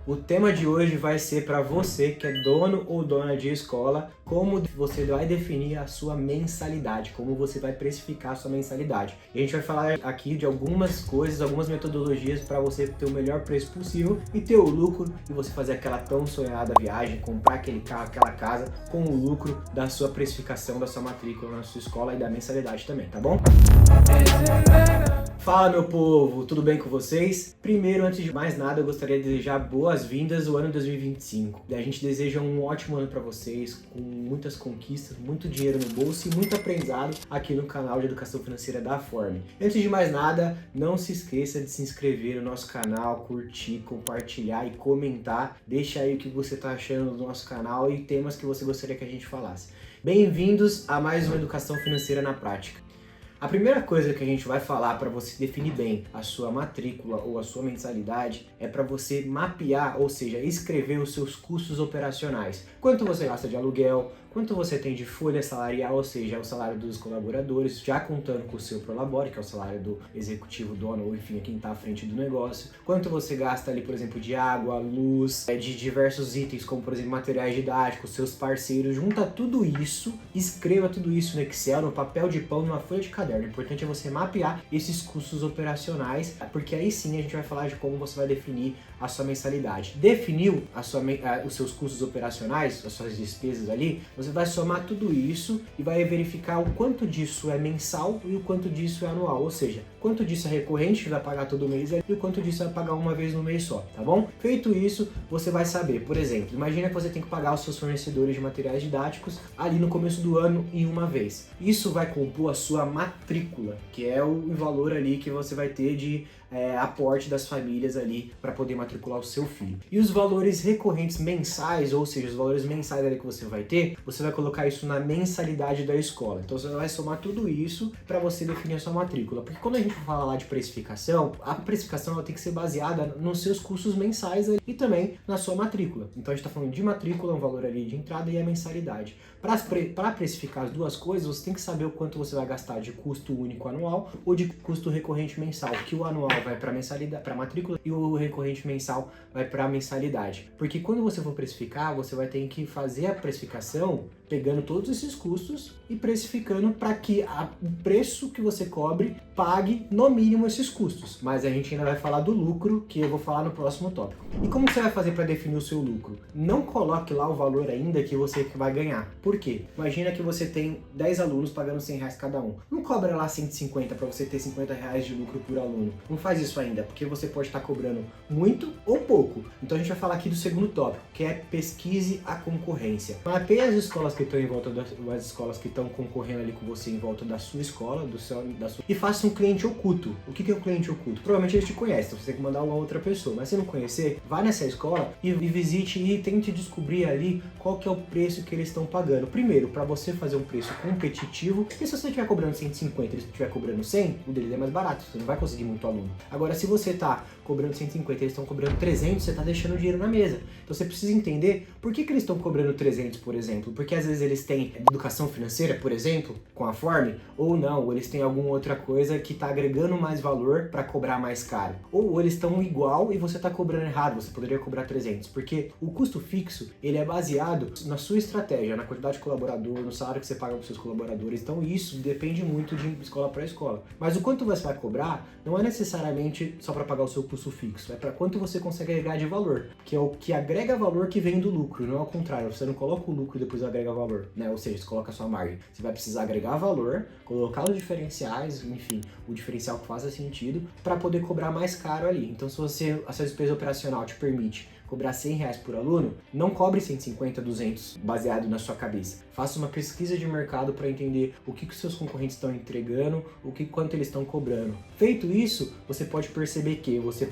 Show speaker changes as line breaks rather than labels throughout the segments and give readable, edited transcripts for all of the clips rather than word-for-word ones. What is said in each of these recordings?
O tema de hoje vai ser para você que é dono ou dona de escola, como você vai definir a sua mensalidade, como você vai precificar a sua mensalidade. E a gente vai falar aqui de algumas coisas, algumas metodologias para você ter o melhor preço possível e ter o lucro e você fazer aquela tão sonhada viagem, comprar aquele carro, aquela casa com o lucro da sua precificação, da sua matrícula na sua escola e da mensalidade também, tá bom? Fala, meu povo, tudo bem com vocês? Primeiro, antes de mais nada, eu gostaria de desejar boas-vindas ao ano 2025. A gente deseja um ótimo ano para vocês, com muitas conquistas, muito dinheiro no bolso e muito aprendizado aqui no canal de Educação Financeira da Forme. Antes de mais nada, não se esqueça de se inscrever no nosso canal, curtir, compartilhar e comentar. Deixa aí o que você está achando do nosso canal e temas que você gostaria que a gente falasse. Bem-vindos a mais uma Educação Financeira na Prática. A primeira coisa que a gente vai falar para você definir bem a sua matrícula ou a sua mensalidade é para você mapear, ou seja, escrever os seus custos operacionais. Quanto você gasta de aluguel, quanto você tem de folha salarial, ou seja, o salário dos colaboradores, já contando com o seu prolabore, que é o salário do executivo, dono, ou enfim, quem está à frente do negócio. Quanto você gasta ali, por exemplo, de água, luz, de diversos itens, como por exemplo, materiais didáticos, seus parceiros. Junta tudo isso, escreva tudo isso no Excel, no papel de pão, numa folha de caderno. O importante é você mapear esses custos operacionais, porque aí sim a gente vai falar de como você vai definir a sua mensalidade. Definiu os seus custos operacionais, as suas despesas ali, você vai somar tudo isso e vai verificar o quanto disso é mensal e o quanto disso é anual, ou seja, quanto disso é recorrente, que vai pagar todo mês, e o quanto disso vai pagar uma vez no mês só, tá bom? Feito isso, você vai saber, por exemplo, imagina que você tem que pagar os seus fornecedores de materiais didáticos ali no começo do ano em uma vez. Isso vai compor a sua matrícula, que é o valor ali que você vai ter de aporte das famílias ali para poder matricular o seu filho. E os valores recorrentes mensais, ou seja, os valores mensais ali que você vai ter, você vai colocar isso na mensalidade da escola. Então você vai somar tudo isso para você definir a sua matrícula. Porque quando a gente fala lá de precificação, a precificação ela tem que ser baseada nos seus custos mensais ali, e também na sua matrícula. Então a gente está falando de matrícula, um valor ali de entrada, e a mensalidade. Para precificar as duas coisas, você tem que saber o quanto você vai gastar de custo único anual ou de custo recorrente mensal, que o anual vai para mensalidade, para matrícula, e o recorrente mensal vai para mensalidade. Porque quando você for precificar, você vai ter que fazer a precificação pegando todos esses custos e precificando para que o preço que você cobre pague no mínimo esses custos. Mas a gente ainda vai falar do lucro, que eu vou falar no próximo tópico. E como você vai fazer para definir o seu lucro? Não coloque lá o valor ainda que você vai ganhar. Por quê? Imagina que você tem 10 alunos pagando R$100 cada um. Não cobra lá 150 para você ter R$50 de lucro por aluno. Não faz isso ainda, porque você pode estar cobrando muito ou pouco. Então a gente vai falar aqui do segundo tópico, que é pesquise a concorrência. Mapeie as escolas que estão em volta das escolas que estão concorrendo ali com você em volta da sua escola, e faça um cliente oculto. O que é um cliente oculto? Provavelmente eles te conhecem, então você tem que mandar uma outra pessoa. Mas se não conhecer, vá nessa escola e visite e tente descobrir ali qual que é o preço que eles estão pagando. Primeiro, para você fazer um preço competitivo, porque se você estiver cobrando 150 e eles estiver cobrando 100, o deles é mais barato, você não vai conseguir muito aluno. Agora, se você está cobrando 150 e eles estão cobrando 300, você está deixando o dinheiro na mesa. Então você precisa entender por que eles estão cobrando 300, por exemplo. Porque às vezes eles têm educação financeira, por exemplo, com a Forme, ou não, ou eles têm alguma outra coisa que está agregando mais valor para cobrar mais caro. Ou eles estão igual e você está cobrando errado, você poderia cobrar 300. Porque o custo fixo, ele é baseado na sua estratégia, na quantidade de colaborador, no salário que você paga para os seus colaboradores. Então isso depende muito de escola para escola. Mas o quanto você vai cobrar não é necessariamente só para pagar o seu custo fixo, é para quanto você consegue agregar de valor, que é o que agrega valor que vem do lucro, não é ao contrário. Você não coloca o lucro e depois agrega valor, né? Ou seja, você coloca a sua margem. Você vai precisar agregar valor, colocar os diferenciais, enfim, o diferencial que faça sentido para poder cobrar mais caro ali. Então, se a sua despesa operacional te permite cobrar R$100 por aluno, não cobre 150, 200 baseado na sua cabeça. Faça uma pesquisa de mercado para entender o que os seus concorrentes estão entregando, quanto eles estão cobrando. Feito isso, você pode perceber que você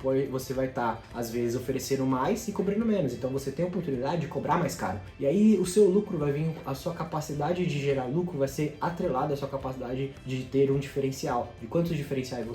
vai estar, às vezes, oferecendo mais e cobrando menos. Então você tem a oportunidade de cobrar mais caro. E aí o seu lucro vai vir, a sua capacidade de gerar lucro vai ser atrelada à sua capacidade de ter um diferencial. De quantos diferenciais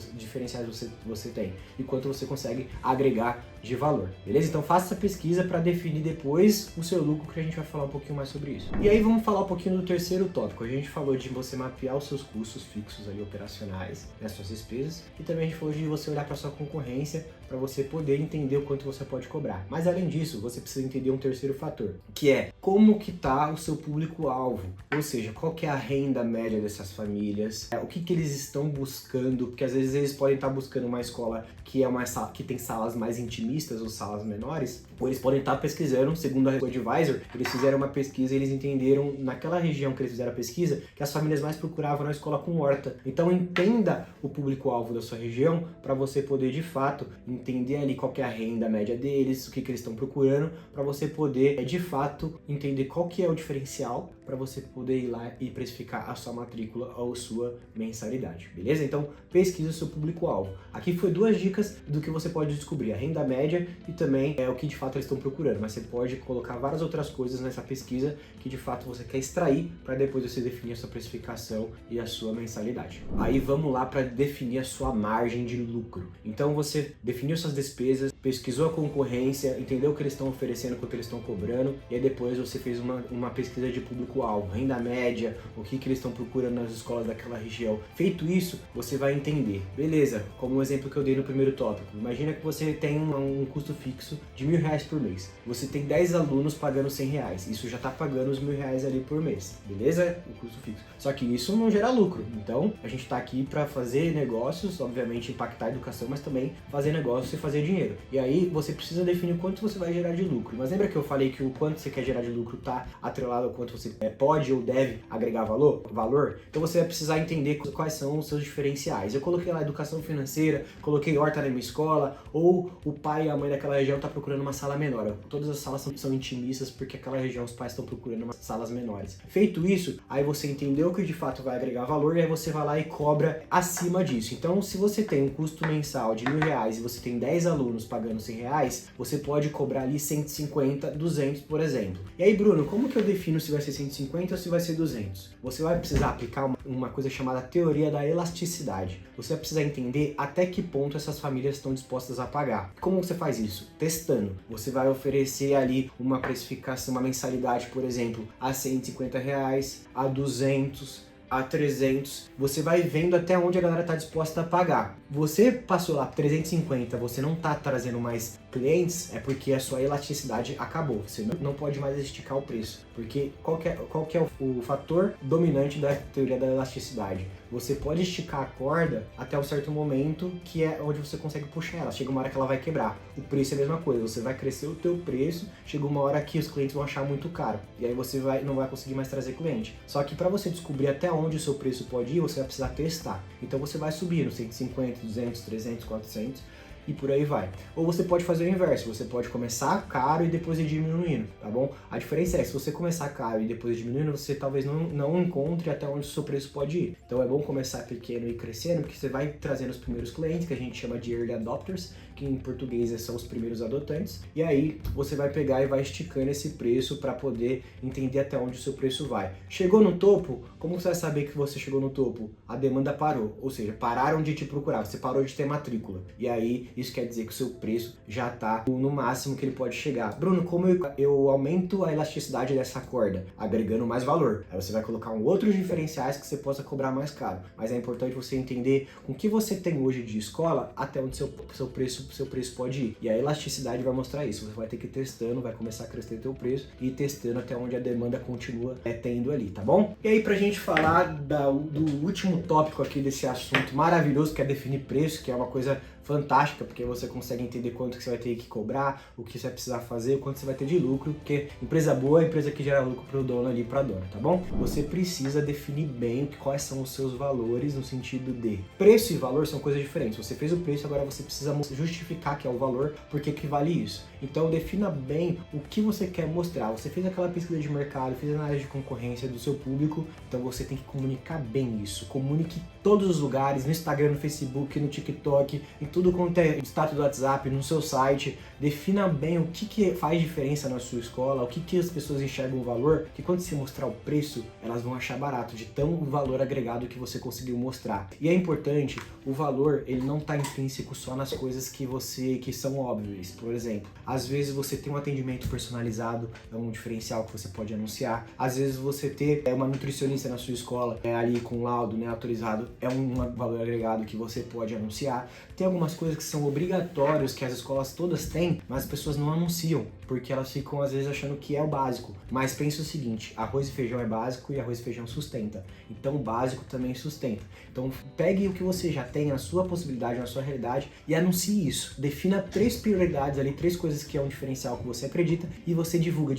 você tem e quanto você consegue agregar de valor, beleza? Então faça essa pesquisa para definir depois o seu lucro, que a gente vai falar um pouquinho mais sobre isso. E aí vamos falar um pouquinho do terceiro tópico. A gente falou de você mapear os seus custos fixos ali operacionais, as suas despesas, e também a gente falou de você olhar para sua concorrência para você poder entender o quanto você pode cobrar. Mas além disso, você precisa entender um terceiro fator, que é como que tá o seu público-alvo, ou seja, qual que é a renda média dessas famílias, o que eles estão buscando, porque às vezes eles podem estar buscando uma escola que tem salas mais intimistas ou salas menores, ou eles podem estar pesquisando, segundo a Advisor, eles fizeram uma pesquisa e eles entenderam, naquela região que eles fizeram a pesquisa, que as famílias mais procuravam uma escola com horta. Então entenda o público-alvo da sua região para você poder, de fato, entender ali qual que é a renda média deles, o que eles estão procurando, para você poder, de fato, entender qual que é o diferencial para você poder ir lá e precificar a sua matrícula ou sua mensalidade, beleza? Então, pesquisa o seu público-alvo. Aqui foi 2 dicas do que você pode descobrir, a renda média e também o que de fato eles estão procurando, mas você pode colocar várias outras coisas nessa pesquisa que de fato você quer extrair para depois você definir a sua precificação e a sua mensalidade. Aí vamos lá para definir a sua margem de lucro. Então você definiu suas despesas, pesquisou a concorrência, entendeu o que eles estão oferecendo, quanto eles estão cobrando, e aí depois você fez uma pesquisa de público-alvo, renda média, o que eles estão procurando nas escolas daquela região. Feito isso, você vai entender. Beleza, como o exemplo que eu dei no primeiro tópico, imagina que você tem um custo fixo de R$1.000 por mês. Você tem 10 alunos pagando R$100, isso já está pagando os R$1.000 ali por mês, beleza? O custo fixo. Só que isso não gera lucro, então a gente está aqui para fazer negócios, obviamente impactar a educação, mas também fazer negócios e fazer dinheiro. E aí você precisa definir o quanto você vai gerar de lucro. Mas lembra que eu falei que o quanto você quer gerar de lucro está atrelado ao quanto você pode ou deve agregar valor? Então você vai precisar entender quais são os seus diferenciais. Eu coloquei lá educação financeira, coloquei horta na minha escola, ou o pai e a mãe daquela região tá procurando uma sala menor. Todas as salas são intimistas porque aquela região os pais estão procurando umas salas menores. Feito isso, aí você entendeu que de fato vai agregar valor e aí você vai lá e cobra acima disso. Então se você tem um custo mensal de R$1.000 e você tem 10 alunos pagando R$100, você pode cobrar ali 150, 200, por exemplo. E aí, Bruno, como que eu defino se vai ser 150 ou se vai ser 200? Você vai precisar aplicar uma coisa chamada teoria da elasticidade. Você vai precisar entender até que ponto essas famílias estão dispostas a pagar. Como você faz isso? Testando. Você vai oferecer ali uma precificação, uma mensalidade, por exemplo, a R$150, a 200, a 300, você vai vendo até onde a galera está disposta a pagar. Você passou lá 350, você não está trazendo mais clientes, é porque a sua elasticidade acabou. Você não pode mais esticar o preço, porque qual que é o fator dominante da teoria da elasticidade? Você pode esticar a corda até um certo momento, que é onde você consegue puxar ela. Chega uma hora que ela vai quebrar. O preço é a mesma coisa, você vai crescer o teu preço, chega uma hora que os clientes vão achar muito caro, e aí você não vai conseguir mais trazer cliente. Só que para você descobrir até onde o seu preço pode ir, você vai precisar testar. Então você vai subindo 150, 200, 300, 400 e por aí vai. Ou você pode fazer o inverso, você pode começar caro e depois ir diminuindo, tá bom? A diferença é que se você começar caro e depois diminuindo, você talvez não encontre até onde o seu preço pode ir. Então é bom começar pequeno e crescendo, porque você vai trazendo os primeiros clientes, que a gente chama de early adopters, que em português são os primeiros adotantes, e aí você vai pegar e vai esticando esse preço para poder entender até onde o seu preço vai. Chegou no topo, como você vai saber que você chegou no topo? A demanda parou, ou seja, pararam de te procurar, você parou de ter matrícula, e aí isso quer dizer que o seu preço já está no máximo que ele pode chegar. Bruno, como eu aumento a elasticidade dessa corda? Agregando mais valor. Aí você vai colocar outros diferenciais que você possa cobrar mais caro, mas é importante você entender com o que você tem hoje de escola até onde seu preço pode ir. E a elasticidade vai mostrar isso. Você vai ter que ir testando, vai começar a crescer teu preço e ir testando até onde a demanda continua tendo ali, tá bom? E aí pra gente falar do último tópico aqui desse assunto maravilhoso, que é definir preço, que é uma coisa fantástica, porque você consegue entender quanto que você vai ter que cobrar, o que você vai precisar fazer, o quanto você vai ter de lucro, porque empresa boa é empresa que gera lucro para o dono ali, para a dona, tá bom? Você precisa definir bem quais são os seus valores no sentido de preço e valor são coisas diferentes. Você fez o preço, agora você precisa justificar que é o valor, porque que vale isso. Então defina bem o que você quer mostrar. Você fez aquela pesquisa de mercado, fez análise de concorrência do seu público, então você tem que comunicar bem isso. Comunique em todos os lugares, no Instagram, no Facebook, no TikTok, em tudo quanto é status do WhatsApp, no seu site. Defina bem o que faz diferença na sua escola, o que as pessoas enxergam o valor, que quando você mostrar o preço, elas vão achar barato, de tão valor agregado que você conseguiu mostrar. E é importante, o valor, ele não está intrínseco só nas coisas que são óbvias. Por exemplo, às vezes você tem um atendimento personalizado, é um diferencial que você pode anunciar. Às vezes você ter uma nutricionista na sua escola, ali com laudo, autorizado, é um valor agregado que você pode anunciar. tem algumas coisas que são obrigatórias, que as escolas todas têm, mas as pessoas não anunciam, porque elas ficam às vezes achando que é o básico. Mas pense o seguinte, arroz e feijão é básico e arroz e feijão sustenta. Então o básico também sustenta. Então pegue o que você já tem, a sua possibilidade, na sua realidade e anuncie isso. Defina 3 prioridades ali, 3 coisas que é um diferencial que você acredita e você divulga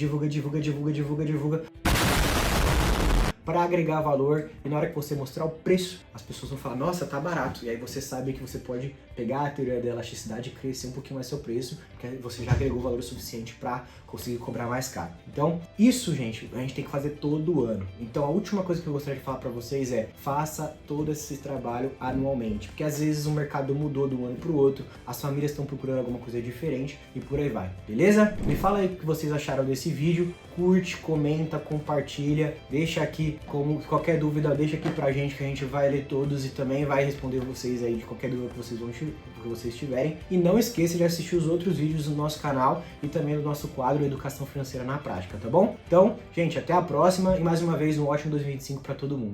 para agregar valor, e na hora que você mostrar o preço, as pessoas vão falar, nossa, tá barato, e aí você sabe que você pode pegar a teoria da elasticidade e crescer um pouquinho mais seu preço, porque você já agregou valor suficiente para conseguir cobrar mais caro. Então, isso, gente, a gente tem que fazer todo ano. Então, a última coisa que eu gostaria de falar para vocês é, faça todo esse trabalho anualmente, porque às vezes o mercado mudou de um ano para o outro, as famílias estão procurando alguma coisa diferente e por aí vai, beleza? Me fala aí o que vocês acharam desse vídeo, curte, comenta, compartilha, deixa aqui, como qualquer dúvida, deixa aqui pra gente que a gente vai ler todos e também vai responder vocês aí de qualquer dúvida que vocês tiverem. E não esqueça de assistir os outros vídeos do nosso canal e também do nosso quadro Educação Financeira na Prática, tá bom? Então, gente, até a próxima e mais uma vez um ótimo 2025 para todo mundo.